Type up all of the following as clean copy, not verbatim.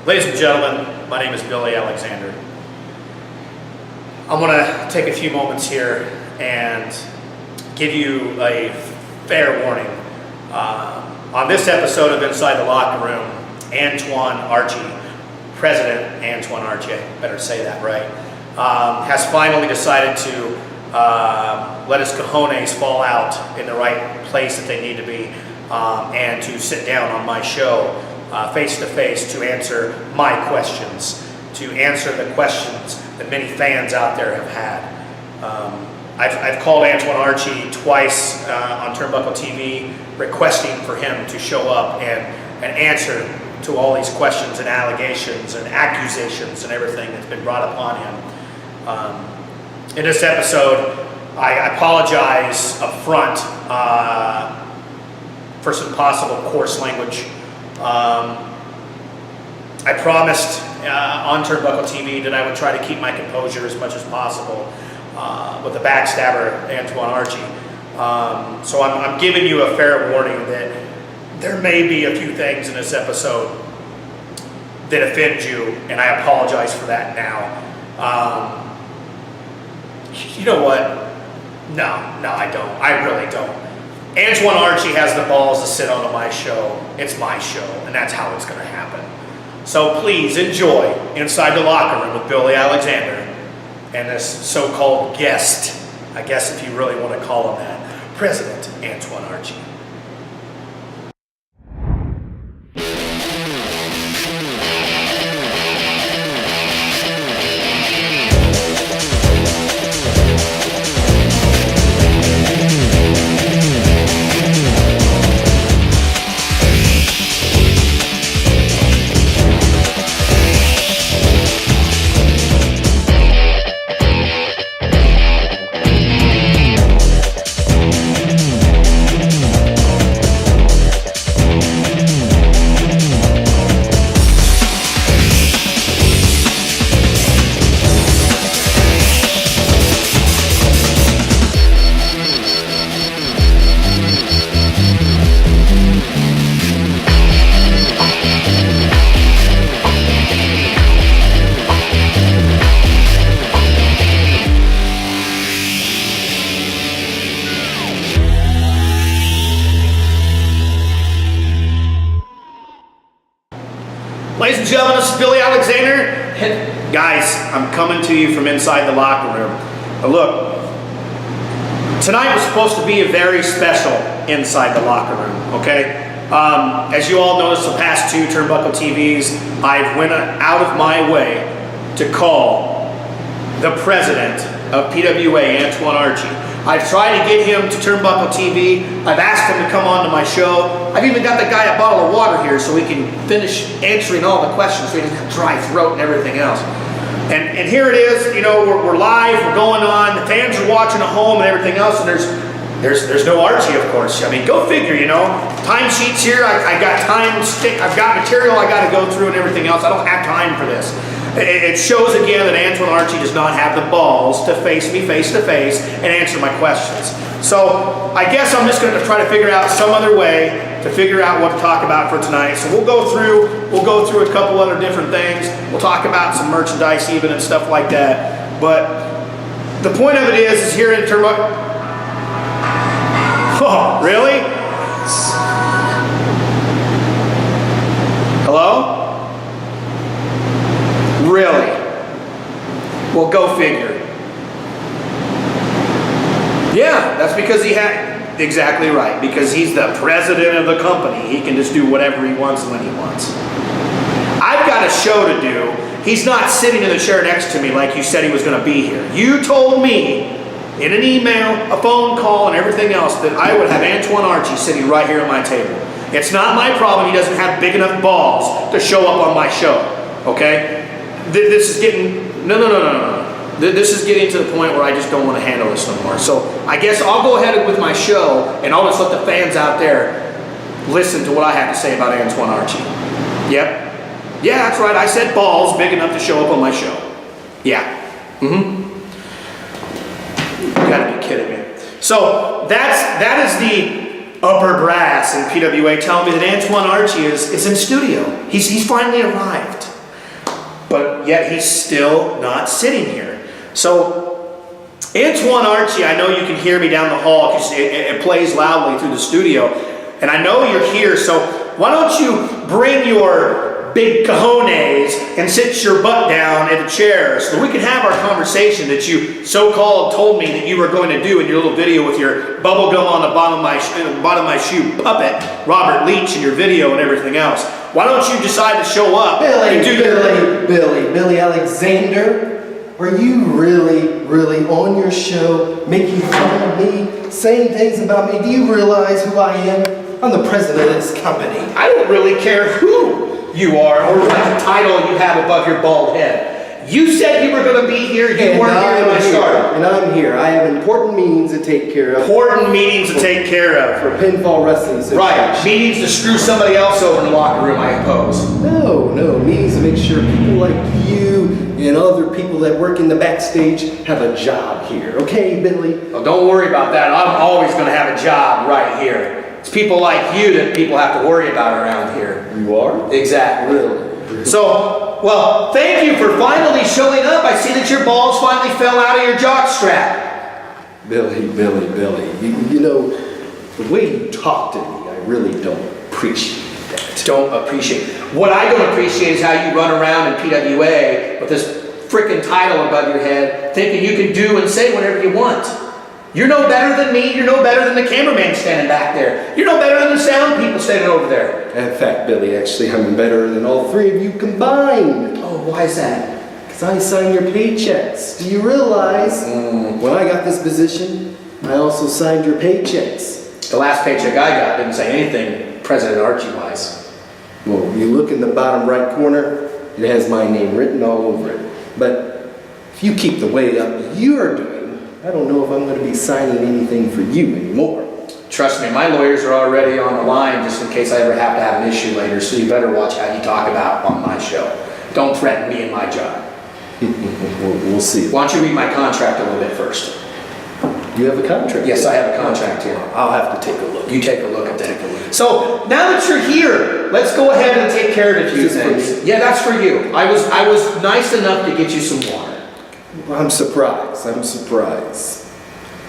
Ladies and gentlemen, my name is Billy Alexander. I'm going to take a few moments here and give you a fair warning. On this episode of Inside the Locker Room, Antoine Archie, President Antoine Archie, I better say that right, has finally decided to let his cojones fall out in the right place that they need to be, and to sit down on my show face to face to answer my questions, to answer the questions that many fans out there have had. I've called Antoine Archie twice on Turnbuckle TV requesting for him to show up and answer to all these questions and allegations and accusations and everything that's been brought upon him. In this episode, I apologize up front for some possible coarse language. I promised on Turnbuckle TV that I would try to keep my composure as much as possible with the backstabber Antoine Archie. So I'm giving you a fair warning that there may be a few things in this episode that offend you, and I apologize for that now. You know what? No, I don't. I really don't. Antoine Archie has the balls to sit on my show. It's my show, and that's how it's going to happen. So please enjoy Inside the Locker Room with Billy Alexander and this so-called guest, I guess if you really want to call him that, President Antoine Archie. Ladies and gentlemen, this is Billy Alexander. Guys, I'm coming to you from inside the locker room. Now look, tonight was supposed to be a very special Inside the Locker Room, okay? As you all noticed the past two Turnbuckle TVs, I've went out of my way to call the president of PWA, Antoine Archie. I've tried to get him to Turnbuckle TV. I've asked him to come on to my show. I've even got the guy a bottle of water here so he can finish answering all the questions so he doesn't have dry throat and everything else. And here it is, you know, we're live, we're going on, the fans are watching at home and everything else, and there's no Archie, of course. I mean, go figure, you know. Timesheets here, I got I've got material I got to go through and everything else. I don't have time for this. It shows again that Antoine Archie does not have the balls to face me face to face and answer my questions. So I guess I'm just going to try to figure out some other way to figure out what to talk about for tonight. So we'll go through a couple other different things. We'll talk about some merchandise even and stuff like that. But the point of it is here in Turnbuckle. Oh, really? Hello? Really? Well, go figure. Yeah, that's because he had, exactly right, because he's the president of the company. He can just do whatever he wants when he wants. I've got a show to do. He's not sitting in the chair next to me like you said he was going to be here. You told me in an email, a phone call, and everything else that I would have Antoine Archie sitting right here at my table. It's not my problem he doesn't have big enough balls to show up on my show, okay? This is getting, no. This is getting to the point where I just don't want to handle this no more. So I guess I'll go ahead with my show and I'll just let the fans out there listen to what I have to say about Antoine Archie. Yep. Yeah, that's right. I said balls big enough to show up on my show. Yeah. You gotta be kidding me. So that is the upper brass in PWA telling me that Antoine Archie is in studio. He's finally arrived. but yet he's still not sitting here. So, Antoine Archie, I know you can hear me down the hall because it plays loudly through the studio, and I know you're here, so why don't you bring your big cojones and sit your butt down in the chair so we can have our conversation that you so-called told me that you were going to do in your little video with your bubble gum on the bottom of my shoe puppet, Robert Leach, in your video and everything else. Why don't you decide to show up and do Billy Alexander, are you really on your show making fun of me, saying things about me? Do you realize who I am? I'm the president of this company. I don't really care who you are or what title you have above your bald head. You said you were going to be here. You weren't here when I started. And I'm here. I have important meetings to take care of. Important meetings to take care of. For pinfall wrestling association. Right. Meetings to screw somebody else over in the locker room, I suppose. No. Meetings to make sure people like you and other people that work in the backstage have a job here. Okay, Billy? Well, don't worry about that. I'm always going to have a job right here. It's people like you that people have to worry about around here. You are? Exactly. Really? So, well, thank you for finally showing up. I see that your balls finally fell out of your jock strap. Billy. You know, the way you talk to me, I really don't appreciate that. Don't appreciate. What I don't appreciate is how you run around in PWA with this frickin' title above your head, thinking you can do and say whatever you want. You're no better than me. You're no better than the cameraman standing back there. You're no better than the sound people standing over there. In fact, Billy, actually, I'm better than all three of you combined. Oh, why is that? Because I signed your paychecks. Do you realize when I got this position, I also signed your paychecks? The last paycheck I got didn't say anything President Archie-wise. Well, you look in the bottom right corner, it has my name written all over it. But if you keep the way up you're doing, I don't know if I'm going to be signing anything for you anymore. Trust me, my lawyers are already on the line just in case I ever have to have an issue later, so you better watch how you talk about on my show. Don't threaten me and my job. We'll see. Why don't you read my contract a little bit first? You have a contract? Yes, I have a contract here. I'll have to take a look. You take a look at that. So, now that you're here, let's go ahead and take care of a few things. Yeah, that's for you. I was nice enough to get you some water. Well, I'm surprised.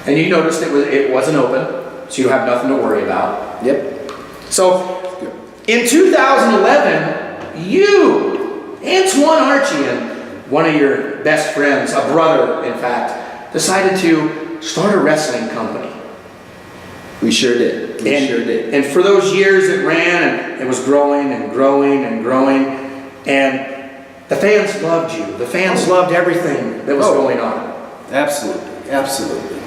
And you noticed it wasn't open, so you have nothing to worry about. Yep. So, in 2011, you, Antoine Archie, and one of your best friends, a brother, in fact, decided to start a wrestling company. We sure did. We sure did. And for those years it ran, and it was growing and growing and growing, and the fans loved you. The fans loved everything that was going on. Absolutely.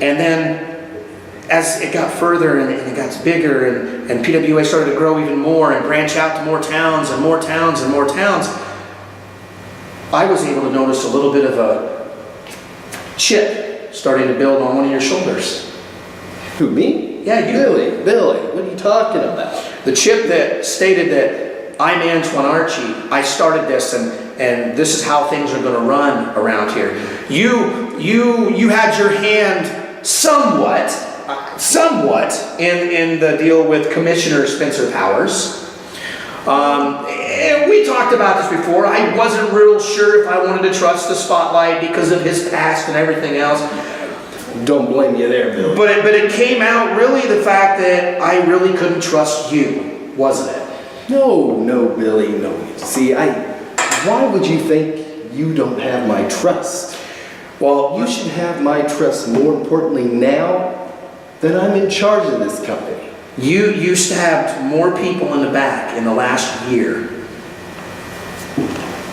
And then, as it got further and it got bigger, and PWA started to grow even more and branch out to more towns and more towns and more towns, I was able to notice a little bit of a chip starting to build on one of your shoulders. Who, me? Yeah, you. Billy, what are you talking about? The chip that stated that I'm Antoine Archie, I started this, and this is how things are going to run around here. You had your hand somewhat in the deal with Commissioner Spencer Powers. And we talked about this before. I wasn't real sure if I wanted to trust the spotlight because of his past and everything else. Don't blame you there, Billy. But it came out really the fact that I really couldn't trust you, wasn't it? No, Billy, no. See, why would you think you don't have my trust? Well, you should have my trust more importantly now that I'm in charge of this company. You stabbed more people in the back in the last year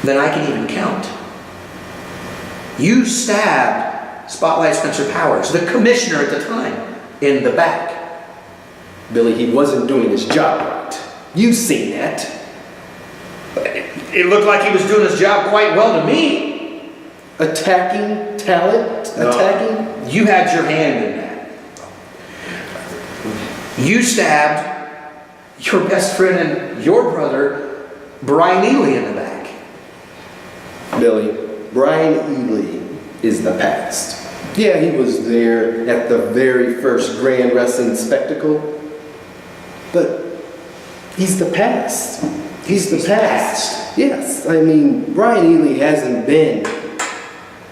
than I can even count. You stabbed Spotlight Spencer Powers, the commissioner at the time, in the back. Billy, he wasn't doing his job right. You've seen that. It looked like he was doing his job quite well to me. Attacking talent? No. Attacking? You had your hand in that. You stabbed your best friend and your brother, Brian Ely, in the back. Billy, Brian Ely is the past. Yeah, he was there at the very first grand wrestling spectacle, but he's the past. He's the past. Yes, I mean, Brian Ely hasn't been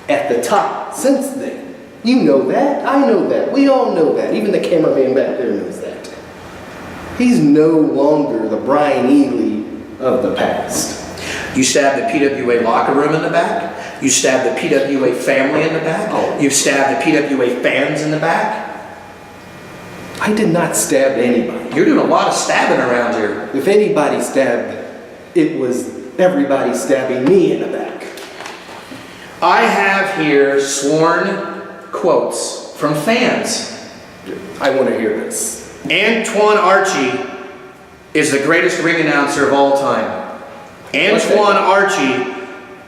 at the top since then. You know that, I know that, we all know that. Even the cameraman back there knows that. He's no longer the Brian Ely of the past. You stabbed the PWA locker room in the back. You stabbed the PWA family in the back. Oh. You've stabbed the PWA fans in the back. I did not stab anybody. You're doing a lot of stabbing around here. If anybody stabbed, it was everybody stabbing me in the back. I have here sworn quotes from fans. I want to hear this. Antoine Archie is the greatest ring announcer of all time. Antoine Archie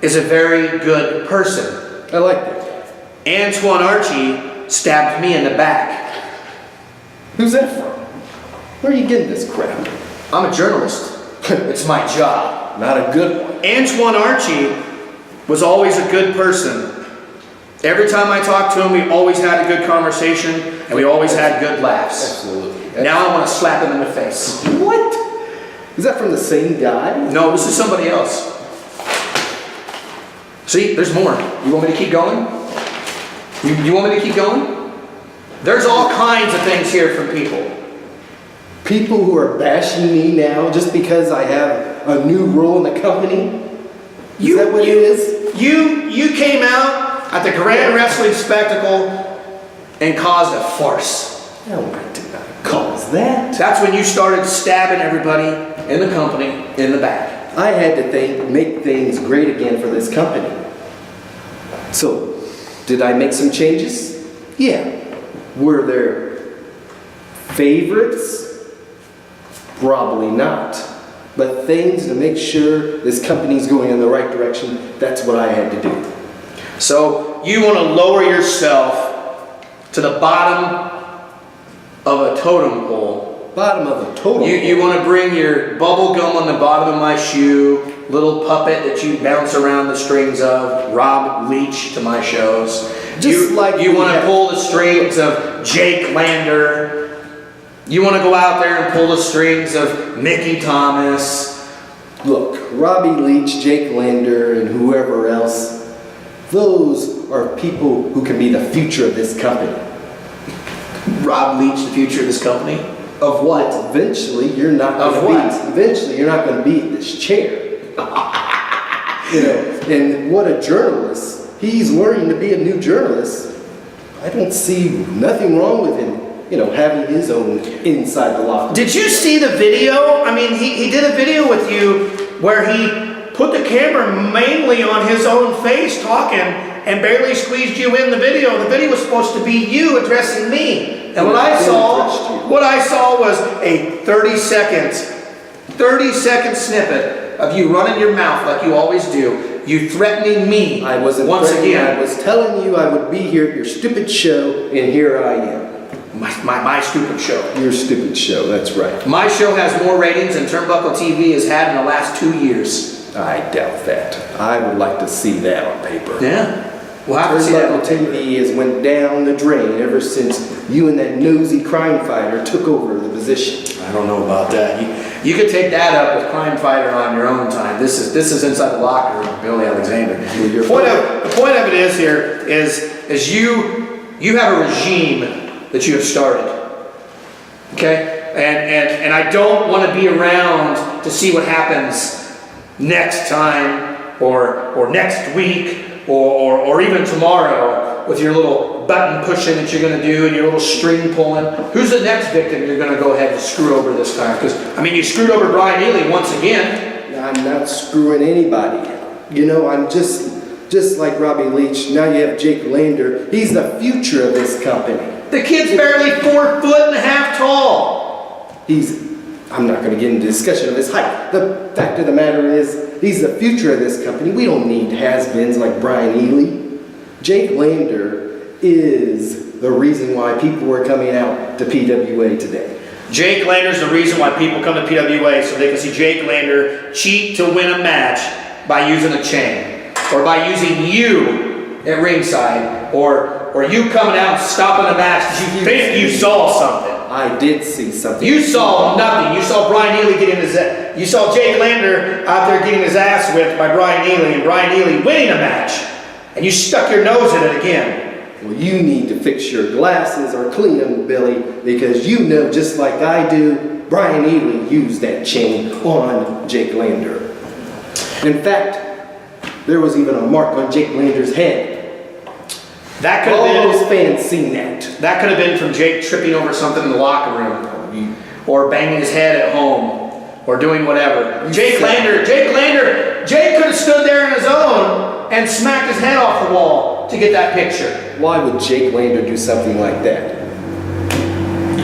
is a very good person. I like that. Antoine Archie stabbed me in the back. Who's that from? Where are you getting this crap? I'm a journalist. It's my job. Not a good one. Antoine Archie was always a good person. Every time I talked to him, we always had a good conversation, and we always had good laughs. Absolutely. Now I want to slap him in the face. What? Is that from the same guy? No, this is somebody else. See, there's more. You want me to keep going? You want me to keep going? There's all kinds of things here from people. People who are bashing me now just because I have a new role in the company? Is that what it is? You came out at the Grand Wrestling Spectacle and caused a farce. No, I did not cause that. That's when you started stabbing everybody in the company in the back. I had to make things great again for this company. So, did I make some changes? Yeah. Were there favorites? Probably not. But things to make sure this company's going in the right direction, that's what I had to do. So you want to lower yourself to the bottom of a totem pole. Bottom of a totem pole? You want to bring your bubble gum on the bottom of my shoe, little puppet that you bounce around the strings of, Rob Leach to my shows. You want to pull the strings of Jake Lander. You want to go out there and pull the strings of Mickey Thomas. Look, Robbie Leach, Jake Lander, and whoever else, those are people who can be the future of this company. Rob Leach, the future of this company? Of what? Eventually, you're not going to be. Eventually, you're not going to be in this chair. And what a journalist. He's learning to be a new journalist. I don't see nothing wrong with him, having his own inside the locker room. Did you see the video? I mean, he did a video with you where he put the camera mainly on his own face talking and barely squeezed you in the video. The video was supposed to be you addressing me. And what I saw was a 30-second snippet of you running your mouth like you always do. You threatening me I wasn't once again. I was telling you I would be here at your stupid show, and here I am. My stupid show. Your stupid show, that's right. My show has more ratings than Turnbuckle TV has had in the last 2 years. I doubt that. I would like to see that on paper. Yeah. We'll have to see that on Turnbuckle TV has went down the drain ever since you and that nosy crime fighter took over the position. I don't know about that. You could take that up with Crime Fighter on your own time. This is inside the locker room, Billy Alexander. The point of it is here is you have a regime that you have started. Okay? And I don't want to be around to see what happens next time or next week or even tomorrow with your little button pushing that you're going to do and your little string pulling. Who's the next victim you're going to go ahead and screw over this time? Because, you screwed over Brian Ely once again. I'm not screwing anybody. I'm just like Robbie Leach. Now you have Jake Lander. He's the future of this company. The kid's barely 4'1.5" tall. I'm not going to get into discussion of his height. The fact of the matter is, he's the future of this company. We don't need has-beens like Brian Ely. Jake Lander is the reason why people are coming out to PWA today. Jake Lander's the reason why people come to PWA, so they can see Jake Lander cheat to win a match by using a chain, or by using you at ringside, or you coming out and stopping a match because you think you saw something. I did see something. You saw nothing. You saw Brian Ely get in his you saw Jake Lander out there getting his ass whipped by Brian Ely and Brian Ely winning a match. And you stuck your nose in it again. Well, you need to fix your glasses or clean them, Billy, because you know just like I do, Brian Ely used that chain on Jake Lander. In fact, there was even a mark on Jake Lander's head. That could All have those been, fans seen that. that could have been from Jake tripping over something in the locker room, or banging his head at home, or doing whatever. Jake could have stood there on his own and smacked his head off the wall to get that picture. Why would Jake Lander do something like that?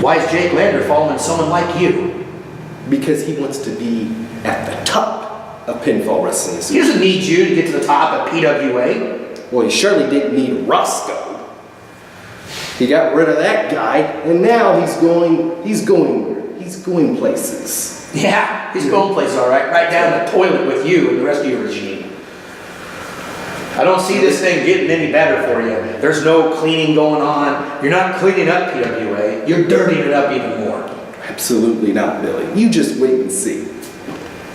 Why is Jake Lander following someone like you? Because he wants to be at the top of pinfall wrestling. He doesn't need you to get to the top of PWA. Well, he surely didn't need Roscoe. He got rid of that guy, and now he's going places. Yeah, he's going places, all right. Right down the toilet with you and the rest of your regime. I don't see this thing getting any better for you. There's no cleaning going on. You're not cleaning up PWA. You're dirtying it up even more. Absolutely not, Billy. You just wait and see.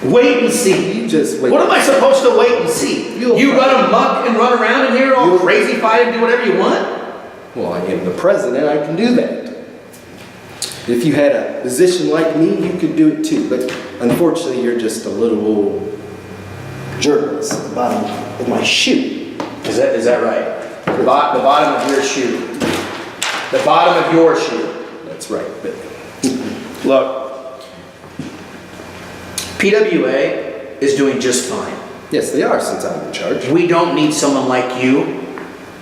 Wait and see. You just wait. What am I supposed to wait and see? You run amok and run around in here all crazy, fight and do whatever you want? Well, I am the president. I can do that. If you had a position like me, you could do it too. But unfortunately, you're just a little old journalist at the bottom of my shoe. Is that right? The bottom of your shoe. The bottom of your shoe. That's right, Billy. Look, PWA is doing just fine. Yes, they are, since I'm in charge. We don't need someone like you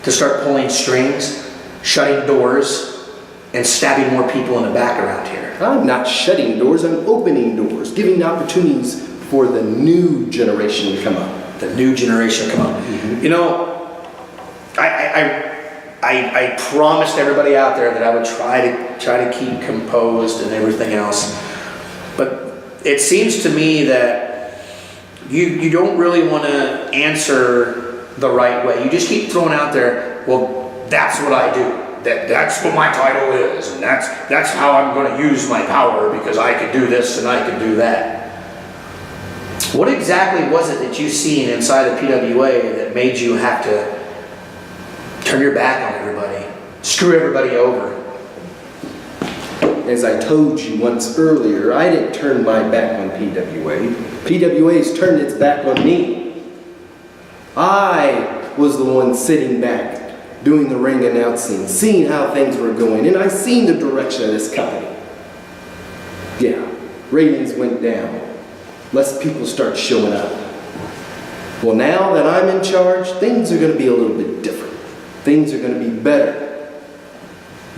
to start pulling strings, shutting doors, and stabbing more people in the back around here. I'm not shutting doors, I'm opening doors, giving opportunities for the new generation to come up. The new generation come up. Mm-hmm. You know, I promised everybody out there that I would try to keep composed and everything else. But it seems to me that you don't really want to answer the right way. You just keep throwing out there, well, that's what I do. That's what my title is, and that's how I'm going to use my power because I can do this and I can do that. What exactly was it that you seen inside of PWA that made you have to turn your back on everybody, screw everybody over? As I told you once earlier, I didn't turn my back on PWA. PWA's turned its back on me. I was the one sitting back, doing the ring announcing, seeing how things were going, and I seen the direction of this company. Yeah, ratings went down. Less people start showing up. Well, now that I'm in charge, things are going to be a little bit different. Things are going to be better.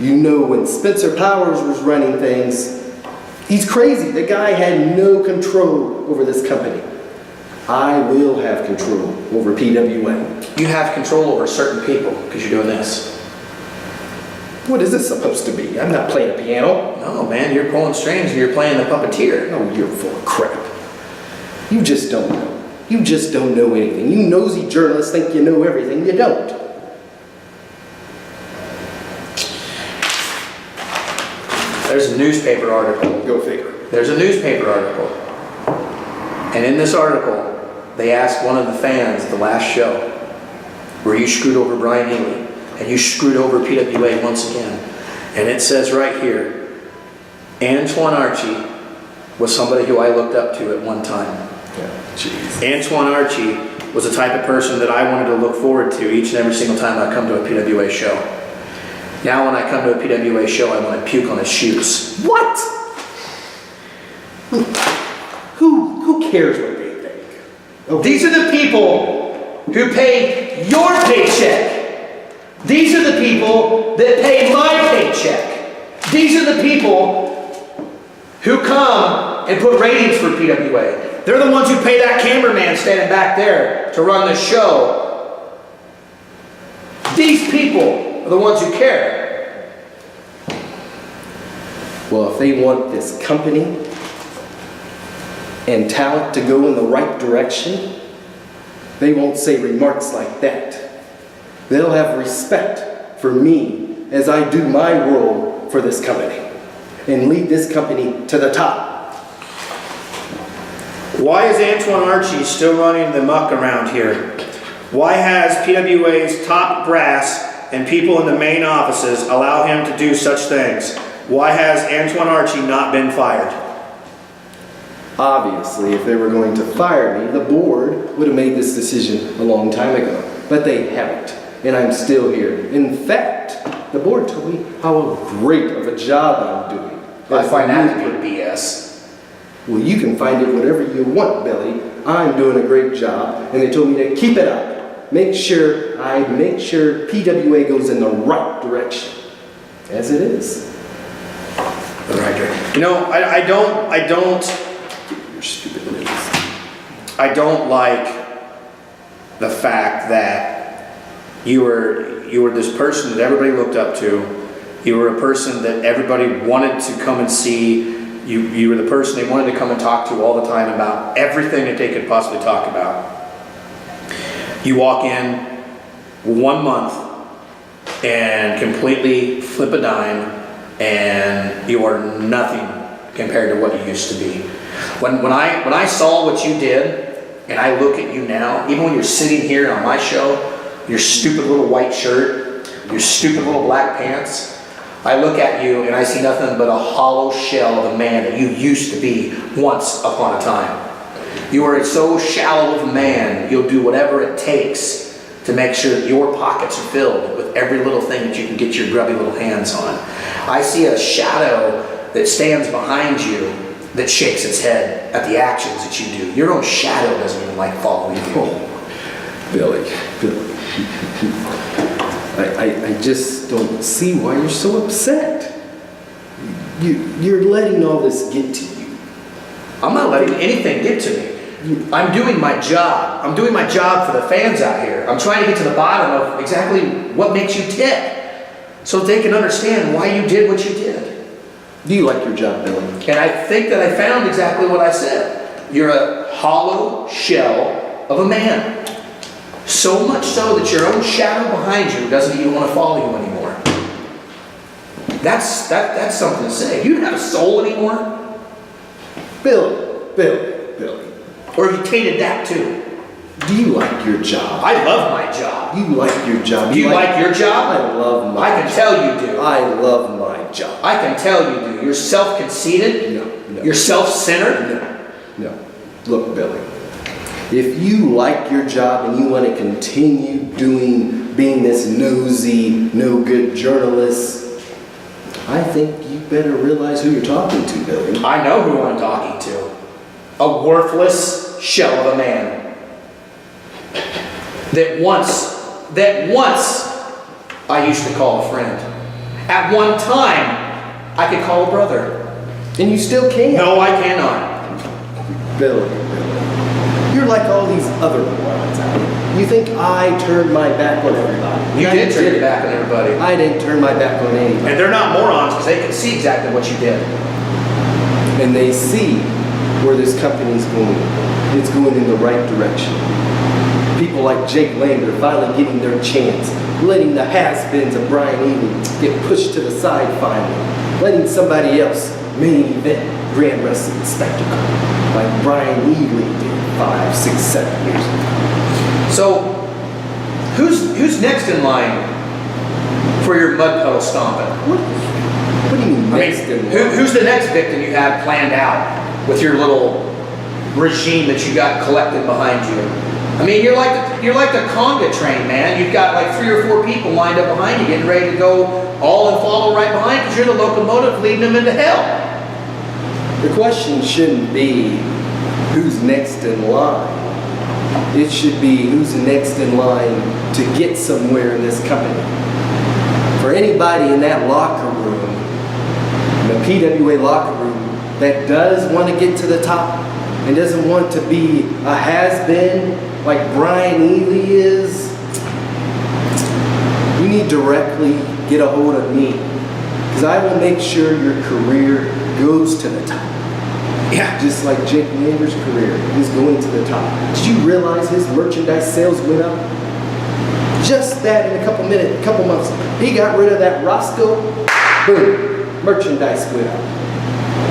You know, when Spencer Powers was running things, he's crazy. The guy had no control over this company. I will have control over PWA. You have control over certain people because you're doing this. What is this supposed to be? I'm not playing a piano. No, man, you're pulling strings and you're playing the puppeteer. Oh, you're full of crap. You just don't know. You just don't know anything. You nosy journalists think you know everything. You don't. There's a newspaper article. Go figure. There's a newspaper article. And in this article, they asked one of the fans at the last show, where you screwed over Brian Ely, and you screwed over PWA once again. And it says right here, Antoine Archie was somebody who I looked up to at one time. Yeah, jeez. Antoine Archie was the type of person that I wanted to look forward to each and every single time I come to a PWA show. Now when I come to a PWA show, I want to puke on his shoes. What? Who cares what they think? Okay. These are the people who pay your paycheck. These are the people that pay my paycheck. These are the people who come and put ratings for PWA. They're the ones who pay that cameraman standing back there to run the show. These people are the ones who care. Well, if they want this company and talent to go in the right direction, they won't say remarks like that. They'll have respect for me as I do my role for this company and lead this company to the top. Why is Antoine Archie still running the muck around here? Why has PWA's top brass and people in the main offices allow him to do such things? Why has Antoine Archie not been fired? Obviously, if they were going to fire me, the board would have made this decision a long time ago. But they haven't, and I'm still here. In fact, the board told me how great of a job I'm doing. I find that to be BS. Well, you can find it whatever you want, Billy. I'm doing a great job, and they told me to keep it up. Make sure PWA goes in the right direction, as it is. The right direction. You know, I don't. Your stupid lips. I don't like the fact that you were this person that everybody looked up to. You were a person that everybody wanted to come and see. You were the person they wanted to come and talk to all the time about everything that they could possibly talk about. You walk in 1 month and completely flip a dime, and you are nothing compared to what you used to be. When I saw what you did, and I look at you now, even when you're sitting here on my show, your stupid little white shirt, your stupid little black pants, I look at you and I see nothing but a hollow shell of a man that you used to be once upon a time. You are so shallow of a man, you'll do whatever it takes to make sure that your pockets are filled with every little thing that you can get your grubby little hands on. I see a shadow that stands behind you that shakes its head at the actions that you do. Your own shadow doesn't even like following you. Oh, Billy. I just don't see why you're so upset. You're letting all this get to you. I'm not letting anything get to me. I'm doing my job. I'm doing my job for the fans out here. I'm trying to get to the bottom of exactly what makes you tick, so that they can understand why you did what you did. Do you like your job, Billy? And I think that I found exactly what I said. You're a hollow shell of a man. So much so that your own shadow behind you doesn't even want to follow you anymore. That's something to say. You don't have a soul anymore. Billy. Or you tainted that too. Do you like your job? I love my job. You like your job. Do you like your job? I love my job. I can tell you do. I love my job. I can tell you do. You're self-conceited. No. You're self-centered. No. Look, Billy. If you like your job and you want to continue being this nosy, no-good journalist, I think you better realize who you're talking to, Billy. I know who I'm talking to. A worthless shell of a man. That once I used to call a friend. At one time, I could call a brother. And you still can. No, I cannot. Billy. You're like all these other morons out here. You think I turned my back on everybody? You did turn your back on everybody. I didn't turn my back on anybody. And they're not morons because they can see exactly what you did. And they see where this company's going. It's going in the right direction. People like Jake Lander finally getting their chance. Letting the has-beens of Brian Ely get pushed to the side finally. Letting somebody else main event Grand Wrestling spectacle. Like Brian Ely did 5, 6, 7 years ago. So, who's next in line for your mud puddle stomping? What do you mean next in line? Who's the next victim you have planned out with your little regime that you got collected behind you? I mean, you're like the conga train, man. You've got like 3 or 4 people lined up behind you, getting ready to go all and follow right behind, because you're the locomotive leading them into hell. The question shouldn't be who's next in line. It should be who's next in line to get somewhere in this company. For anybody in that locker room, in the PWA locker room, that does want to get to the top and doesn't want to be a has-been like Brian Ely is, you need to directly get a hold of me, because I will make sure your career goes to the top. Yeah. Just like Jake Lander's career is going to the top. Did you realize his merchandise sales went up? Just that in a couple months. He got rid of that Roscoe, boom, merchandise went up.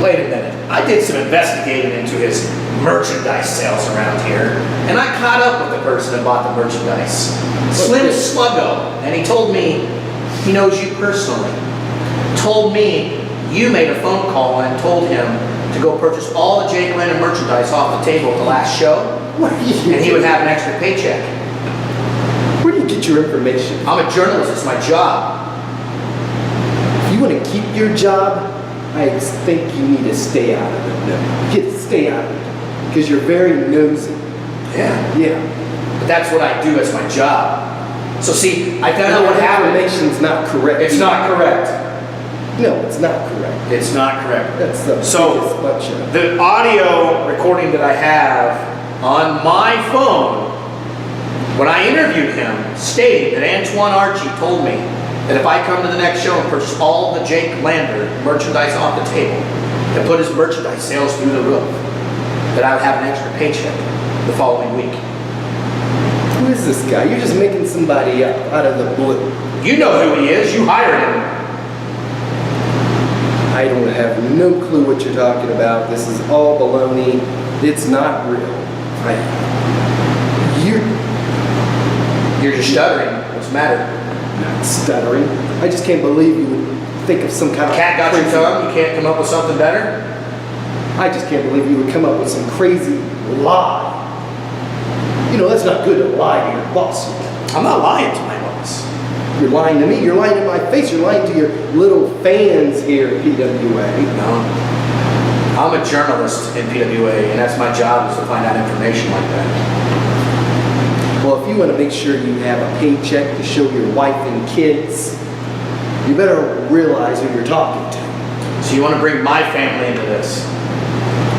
wait a minute. I did some investigating into his merchandise sales around here, and I caught up with the person that bought the merchandise. Slim Sluggo, and he told me he knows you personally. Told me you made a phone call and told him to go purchase all the Jake Landon merchandise off the table at the last show, and he would have an extra paycheck. Where do you get your information? I'm a journalist, it's my job. If you want to keep your job, I think you need to stay out of it. No. Stay out of it. Because you're very nosy. Yeah. Yeah. But that's what I do as my job. So see, I found out what happened. Information's not correct. It's not correct. No, it's not correct. It's not correct. That's the biggest bunch of the audio recording that I have on my phone, when I interviewed him, stated that Antoine Archie told me that if I come to the next show and purchase all the Jake Lander merchandise off the table and put his merchandise sales through the roof, that I would have an extra paycheck the following week. Who is this guy? You're just making somebody up out of the blue. You know who he is. You hired him. I don't have no clue what you're talking about. This is all baloney. It's not real. You're just stuttering. What's the matter? Not stuttering. I just can't believe you would think of some kind of Cat got your crazy- tongue? You can't come up with something better? I just can't believe you would come up with some crazy lie. You know, that's not good to lie to your boss. I'm not lying to my boss. You're lying to me. You're lying in my face. You're lying to your little fans here at PWA. No. I'm a journalist in PWA, and that's my job, is to find out information like that. Well, if you want to make sure you have a paycheck to show your wife and kids, you better realize who you're talking to. So you want to bring my family into this?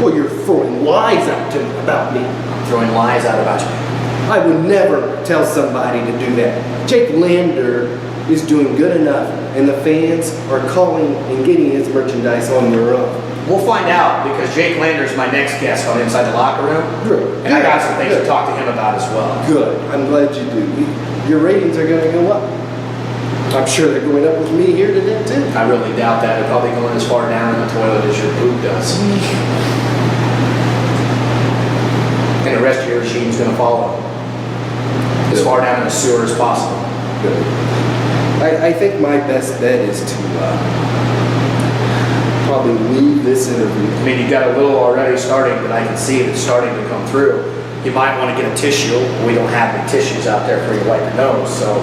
Well, you're throwing lies out to about me. I'm throwing lies out about you. I would never tell somebody to do that. Jake Lander is doing good enough, and the fans are calling and getting his merchandise on their own. We'll find out, because Jake Lander's my next guest on Inside the Locker Room. Good. And I got some things to Good. talk to him about as well. Good. I'm glad you do. Your ratings are going to go up. I'm sure they're going up with me here today, too. I really doubt that. They're probably going as far down in the toilet as your poop does. And the rest of your regime's going to follow. As far down in the sewer as possible. Good. I think my best bet is to probably leave this interview. I mean, you've got a little already starting, but I can see it starting to come through. You might want to get a tissue. We don't have any tissues out there for you to wipe your nose, so.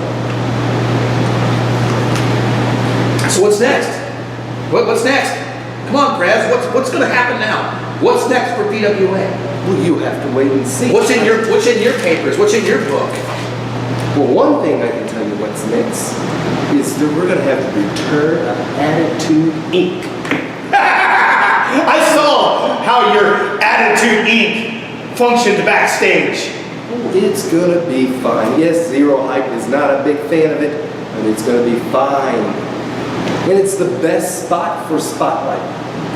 So what's next? What's next? Come on, Prez. What's going to happen now? What's next for PWA? Well, you have to wait and see. What's in your papers? What's in your book? Well, one thing I can tell you what's next is that we're going to have the return of Attitude Inc. I saw how your Attitude Inc. functioned backstage. Oh, it's going to be fine. Yes, Zero Hype is not a big fan of it, but it's going to be fine. And it's the best spot for Spotlight.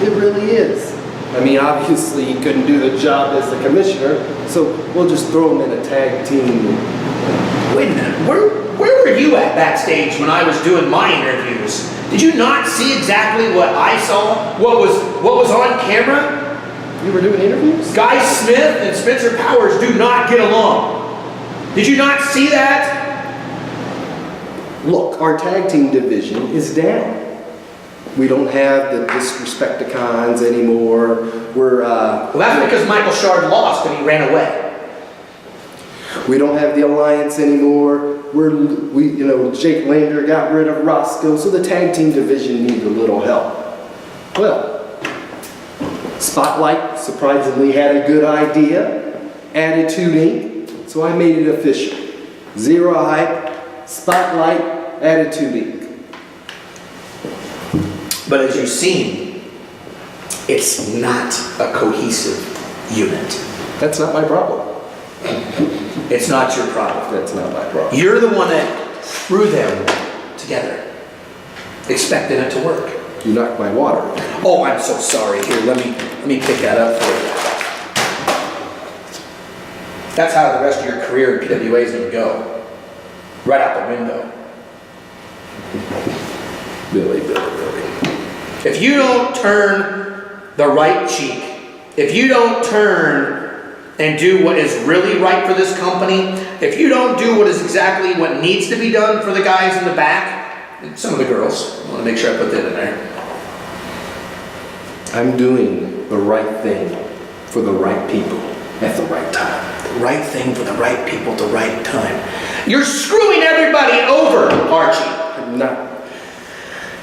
It really is. I mean, obviously he couldn't do the job as the commissioner, so we'll just throw him in a tag team. Wait a minute. Where were you at backstage when I was doing my interviews? Did you not see exactly what I saw? What was on camera? You were doing interviews? Guy Smith and Spencer Powers do not get along. Did you not see that? Look, our tag team division is down. We don't have the Disrespecticons anymore. Well, that's because Michael Shard lost and he ran away. We don't have the Alliance anymore. Jake Lander got rid of Roscoe, so the tag team division needs a little help. Well, Spotlight surprisingly had a good idea. Attitude Inc. So I made it official. Zero Hype, Spotlight, Attitude Inc. But as you've seen, it's not a cohesive unit. That's not my problem. It's not your problem. That's not my problem. You're the one that threw them together, expecting it to work. You knocked my water. Oh, I'm so sorry. Here, let me pick that up for you. That's how the rest of your career in PWA is going to go. Right out the window. Billy. If you don't turn the right cheek. If you don't turn and do what is really right for this company, if you don't do what is exactly what needs to be done for the guys in the back, and some of the girls, I want to make sure I put that in there. I'm doing the right thing for the right people at the right time. The right thing for the right people at the right time. You're screwing everybody over, Archie. I'm not.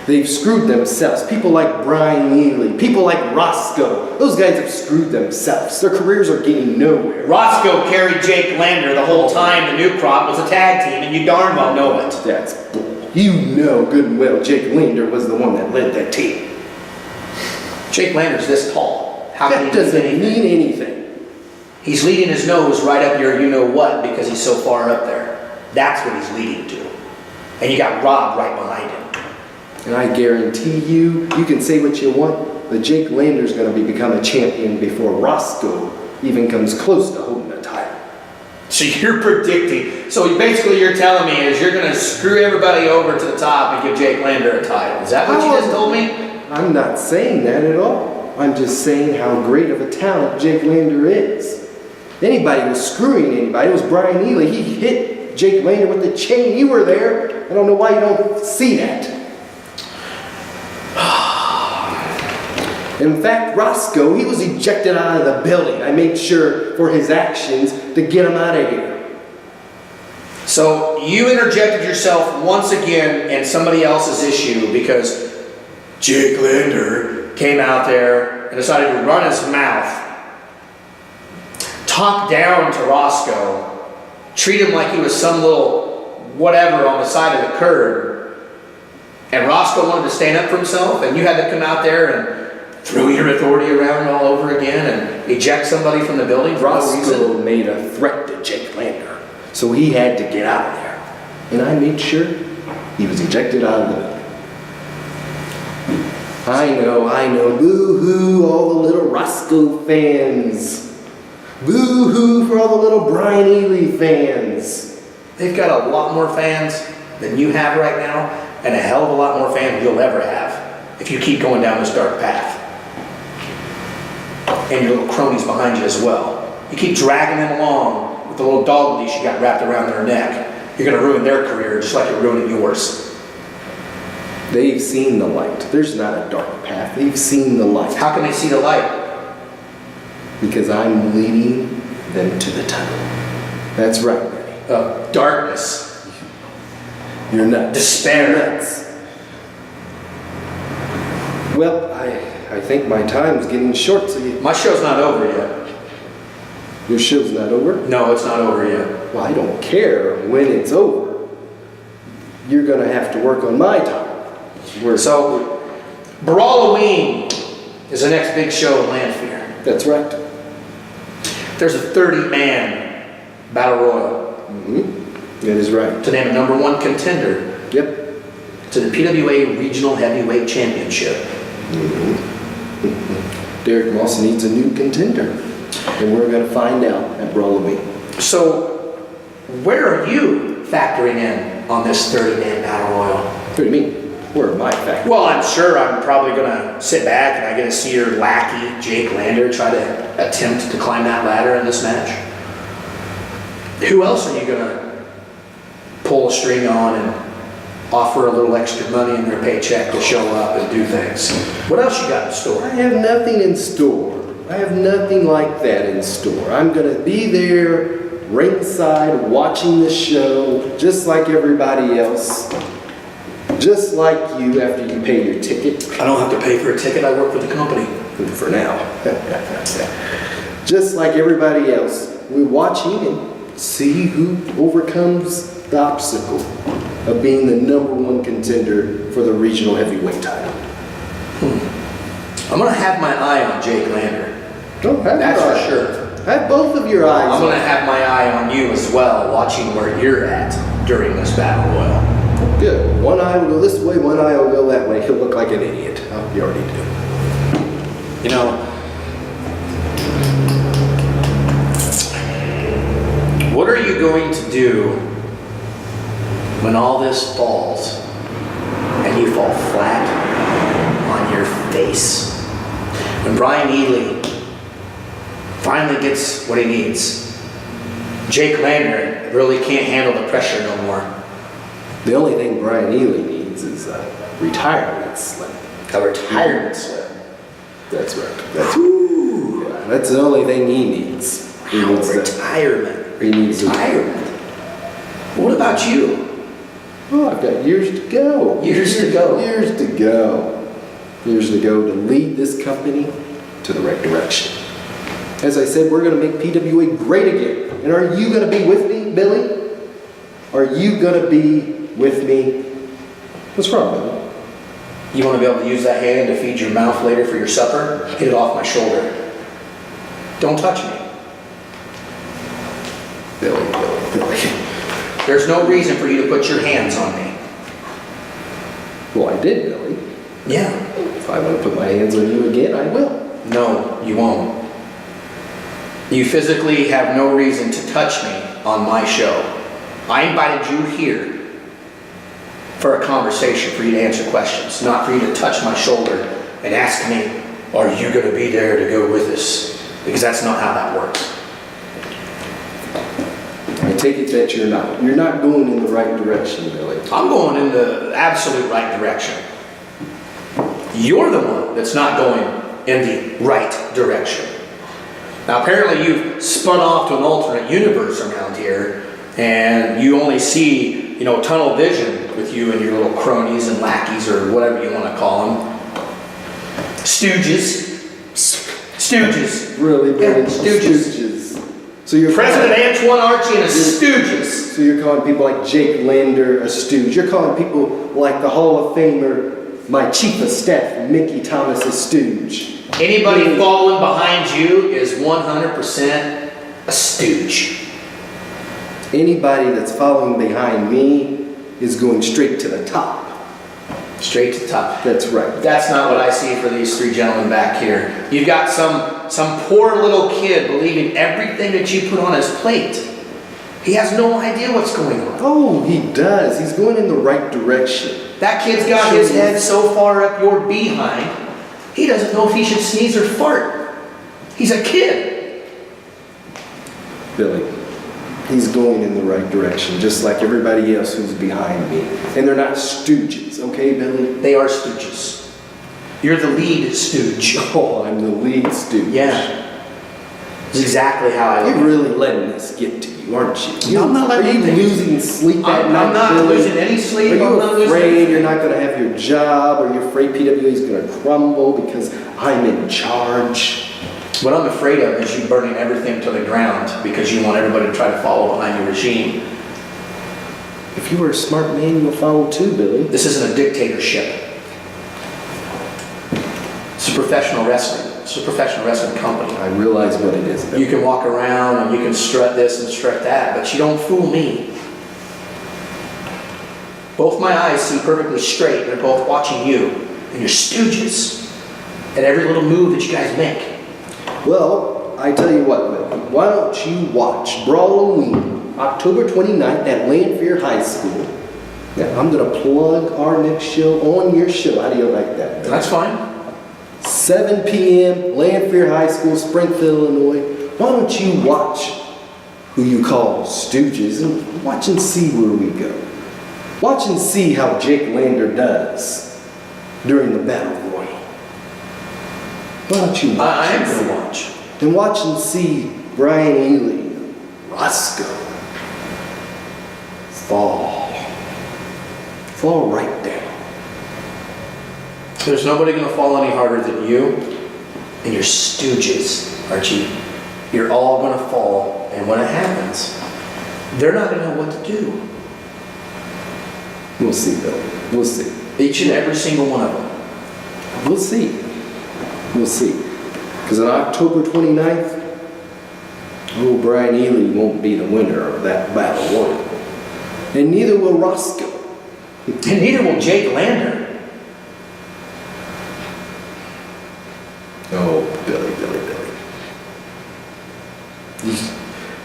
They've screwed themselves. People like Brian Ely, people like Roscoe. Those guys have screwed themselves. Their careers are getting nowhere. Roscoe carried Jake Lander the whole time the new crop was a tag team, and you darn well know it. That's bull. You know good and well Jake Lander was the one that led that team. Jake Lander's this tall. How can That he doesn't do mean anything. He's leading his nose right up your you-know-what because he's so far up there. That's what he's leading to. And you got Rob right behind him. And I guarantee you, you can say what you want, but Jake Lander's going to become a champion before Roscoe even comes close to holding a title. So you're predicting. So basically you're telling me is you're going to screw everybody over to the top and give Jake Lander a title. Is that what you just told me? I'm not saying that at all. I'm just saying how great of a talent Jake Lander is. Anybody was screwing anybody. It was Brian Ely. He hit Jake Lander with the chain. You were there. I don't know why you don't see that. In fact, Roscoe, he was ejected out of the building. I made sure for his actions to get him out of here. So you interjected yourself once again in somebody else's issue because Jake Lander came out there and decided to run his mouth, talk down to Roscoe, treat him like he was some little whatever on the side of the curb, and Roscoe wanted to stand up for himself, and you had to come out there and throw your authority around all over again and eject somebody from the building for no reason. Roscoe made a threat to Jake Lander, so he had to get out of there. And I made sure he was ejected out of the building. I know, boo-hoo, all the little Roscoe fans. Boo-hoo for all the little Brian Ely fans. They've got a lot more fans than you have right now, and a hell of a lot more fans you'll ever have if you keep going down this dark path. And your little cronies behind you as well. You keep dragging them along with the little dog leash you got wrapped around their neck. You're going to ruin their career just like you're ruining yours. They've seen the light. There's not a dark path. They've seen the light. How can they see the light? Because I'm leading them to the tunnel. That's right, Benny. Darkness. You're nuts. Despair. You're nuts. Well, I think my time's getting short, so you... My show's not over yet. Your show's not over? No, it's not over yet. Well, I don't care when it's over. You're going to have to work on my time. So, Brawloween is the next big show in Lanphier. That's right. There's a 30-man battle royal. Mm-hmm. That is right. To name a #1 contender. Yep. To the PWA Regional Heavyweight Championship. Mm-hmm. Derek Moss needs a new contender. And we're going to find out at Brawloween. So, where are you factoring in on this 30-man battle royal? What do you mean? Where am I factoring? Well, I'm sure I'm probably going to sit back and I get to see your lackey, Jake Lander, try to attempt to climb that ladder in this match. Who else are you going to pull a string on and offer a little extra money in their paycheck to show up and do things? What else you got in store? I have nothing in store. I have nothing like that in store. I'm going to be there ringside watching the show just like everybody else. Just like you after you pay your ticket. I don't have to pay for a ticket. I work for the company. For now. Just like everybody else, we're watching and see who overcomes the obstacle of being the #1 contender for the regional heavyweight title. I'm going to have my eye on Jake Lander. That's for sure. Have both of your eyes. I'm going to have my eye on you as well, watching where you're at during this battle royal. Good. One eye will go this way, one eye will go that way. He'll look like an idiot. Oh, you already do. You know, what are you going to do when all this falls and you fall flat on your face? when Brian Ely finally gets what he needs, Jake Lander really can't handle the pressure no more. The only thing Brian Ely needs is a retirement slip. A retirement slip. That's right. That's the only thing he needs. He needs retirement. He needs retirement. What about you? Oh, I've got years to go. Years to go. Years to go. Years to go to lead this company to the right direction. As I said, we're going to make PWA great again. And are you going to be with me, Billy? Are you going to be with me? What's wrong, Billy? You want to be able to use that hand to feed your mouth later for your supper? Get it off my shoulder. Don't touch me. Billy. There's no reason for you to put your hands on me. Well, I did, Billy. Yeah. If I want to put my hands on you again, I will. No, you won't. You physically have no reason to touch me on my show. I invited you here for a conversation, for you to answer questions, not for you to touch my shoulder and ask me, are you going to be there to go with us? Because that's not how that works. I take it that you're not. You're not going in the right direction, Billy. I'm going in the absolute right direction. You're the one that's not going in the right direction. Now, apparently you've spun off to an alternate universe around here, and you only see, tunnel vision with you and your little cronies and lackeys, or whatever you want to call them. Stooges. Really, Billy? Yeah, stooges. So you're President Antoine Archie and a stooges. So you're calling people like Jake Lander a stooge. You're calling people like the Hall of Famer, my chief of staff, Mickey Thomas, a stooge. Anybody following behind you is 100% a stooge. Anybody that's following behind me is going straight to the top. Straight to the top. That's right. That's not what I see for these three gentlemen back here. You've got some poor little kid believing everything that you put on his plate. He has no idea what's going on. Oh, he does. He's going in the right direction. That kid's got his head so far up your behind, he doesn't know if he should sneeze or fart. He's a kid. Billy, he's going in the right direction, just like everybody else who's behind me. And they're not stooges, okay, Billy? They are stooges. You're the lead stooge. Oh, I'm the lead stooge. Yeah. That's exactly how I look. You're really letting this get to you, aren't you? I'm not letting Are you losing sleep at night, I'm not Billy? losing any sleep. Are you I'm not losing afraid anything. you're not going to have your job? Are you afraid PWA is going to crumble because I'm in charge? What I'm afraid of is you burning everything to the ground because you want everybody to try to follow behind your regime. If you were a smart man, you'll follow too, Billy. This isn't a dictatorship. It's a professional wrestling. It's a professional wrestling company. I realize what it is, Billy. You can walk around and you can strut this and strut that, but you don't fool me. Both my eyes see perfectly straight. They're both watching you and your stooges at every little move that you guys make. Well, I tell you what, Billy. Why don't you watch Brawloween, October 29th at Lanphier High School. Yeah, I'm going to plug our next show on your show. How do you like that, Billy? That's fine. 7 p.m., Lanphier High School, Springfield, Illinois. Why don't you watch who you call stooges and watch and see where we go. Watch and see how Jake Lander does during the Battle Royal. Why don't you watch? I am going to watch. And watch and see Brian Ely, Roscoe, fall right down. There's nobody going to fall any harder than you and your stooges, Archie. You're all going to fall, and when it happens, they're not going to know what to do. We'll see, Bill. We'll see. Each and every single one of them. We'll see. We'll see. Because on October 29th, Brian Ely won't be the winner of that battle royal. And neither will Roscoe. And neither will Jake Lander. Oh, Billy.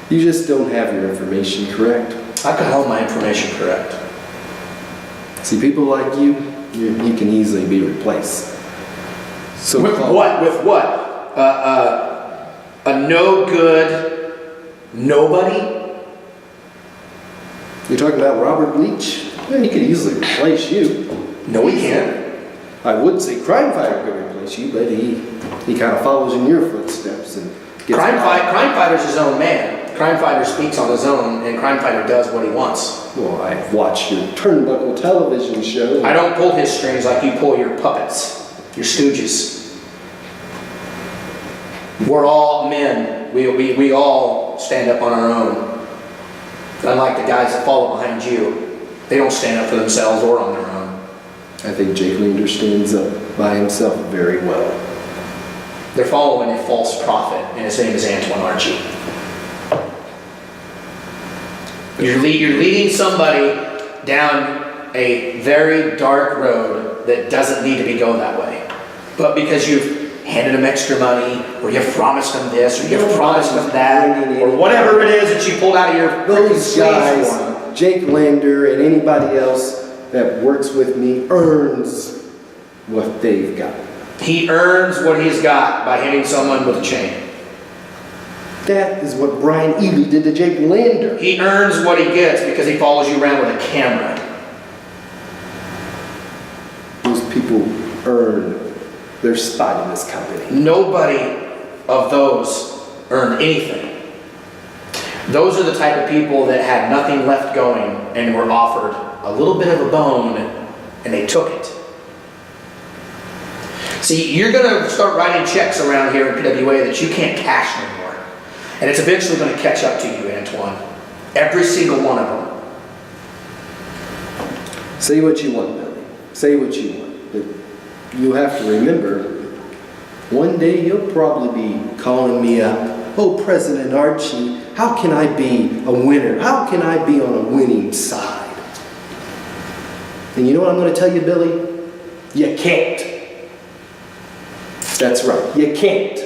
You just don't have your information correct. I can hold my information correct. See, people like you can easily be replaced. So With what? With what? A no good nobody? You're talking about Robert Leach? Yeah, he could easily replace you. No, he can't. I would say Crime Fighter could replace you, but he kind of follows in your footsteps and gets Crime Fighter's his own man. Crime Fighter speaks on his own, and Crime Fighter does what he wants. Well, I've watched your Turnbuckle television show. I don't pull his strings like you pull your puppets, your stooges. We're all men. We all stand up on our own. Unlike the guys that follow behind you. They don't stand up for themselves or on their own. I think Jake Linder stands up by himself very well. They're following a false prophet, and his name is Antoine Archie. You're leading somebody down a very dark road that doesn't need to be going that way. But because you've handed them extra money, or you've promised them this, or you've promised them that, or whatever it is that you pulled out of your those guys, Jake Linder and anybody else that works with me earns what they've got. He earns what he's got by hitting someone with a chain. That is what Brian Ely did to Jake Linder. He earns what he gets because he follows you around with a camera. Those people earn their spot in this company. Nobody of those earned anything. Those are the type of people that had nothing left going and were offered a little bit of a bone, and they took it. See, you're going to start writing checks around here in PWA that you can't cash anymore. And it's eventually going to catch up to you, Antoine. Every single one of them. Say what you want, Billy. Say what you want. But you have to remember, one day you'll probably be calling me up. Oh, President Archie, how can I be a winner? How can I be on a winning side? And you know what I'm going to tell you, Billy? You can't. That's right, you can't.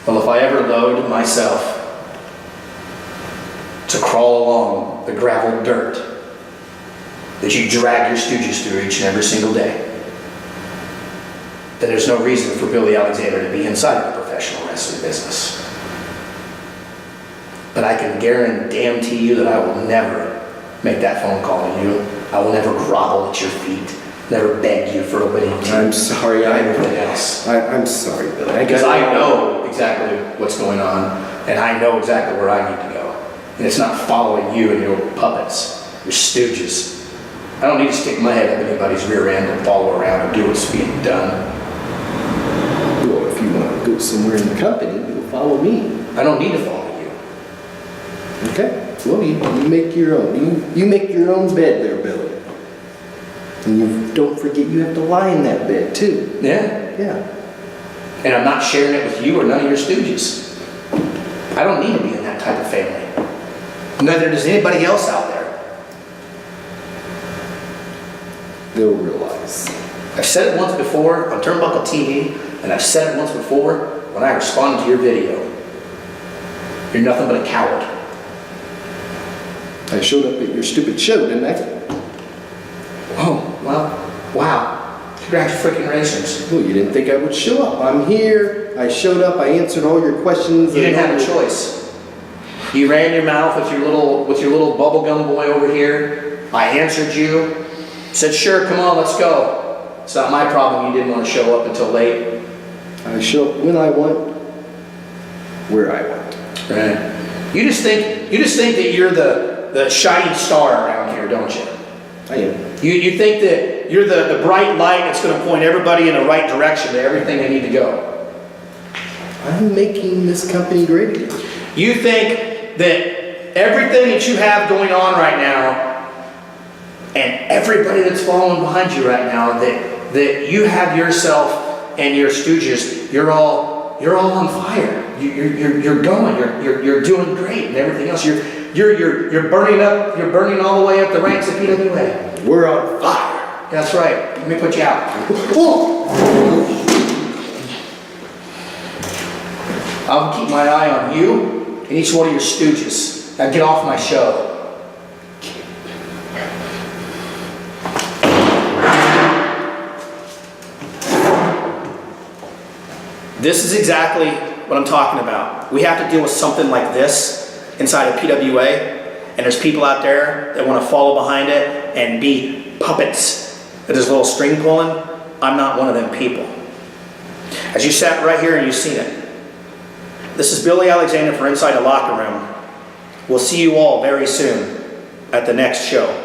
Well, if I ever load myself to crawl along the gravel dirt that you drag your stooges through each and every single day, then there's no reason for Billy Alexander to be inside of the professional wrestling business. But I can guarantee you that I will never make that phone call to you. I will never grovel at your feet, never beg you for a winning team. I'm sorry, everything else. I'm sorry, Billy. Because I know exactly what's going on, and I know exactly where I need to go. And it's not following you and your puppets, your stooges. I don't need to stick my head up anybody's rear end and follow around and do what's being done. Well, if you want to go somewhere in the company, you'll follow me. I don't need to follow you. Okay. Well, you make your own. You make your own bed there, Billy. And you don't forget you have to lie in that bed, too. Yeah? Yeah. And I'm not sharing it with you or none of your stooges. I don't need to be in that type of family. Neither does anybody else out there. They'll realize. I've said it once before on Turnbuckle TV, and I've said it once before when I responded to your video. You're nothing but a coward. I showed up at your stupid show, didn't I? Oh, well, wow. Congratulations. Well, you didn't think I would show up. I'm here. I showed up. I answered all your questions. You didn't have a choice. You ran your mouth with your little bubblegum boy over here. I answered you. Said, sure, come on, let's go. It's not my problem you didn't want to show up until late. I show up when I want, where I want. Right. You just think that you're the shining star around here, don't you? I am. You think that you're the bright light that's going to point everybody in the right direction to everything they need to go. I'm making this company great again. You think that everything that you have going on right now and everybody that's following behind you right now, that you have yourself and your stooges, you're all on fire. You're going. You're doing great and everything else. You're burning up. You're burning all the way up the ranks of PWA. We're on fire. That's right. Let me put you out. I'll keep my eye on you and each one of your stooges. Now get off my show. This is exactly what I'm talking about. We have to deal with something like this inside of PWA, and there's people out there that want to follow behind it and be puppets that is a little string pulling. I'm not one of them people. As you sat right here and you've seen it, this is Billy Alexander for Inside the Locker Room. We'll see you all very soon at the next show.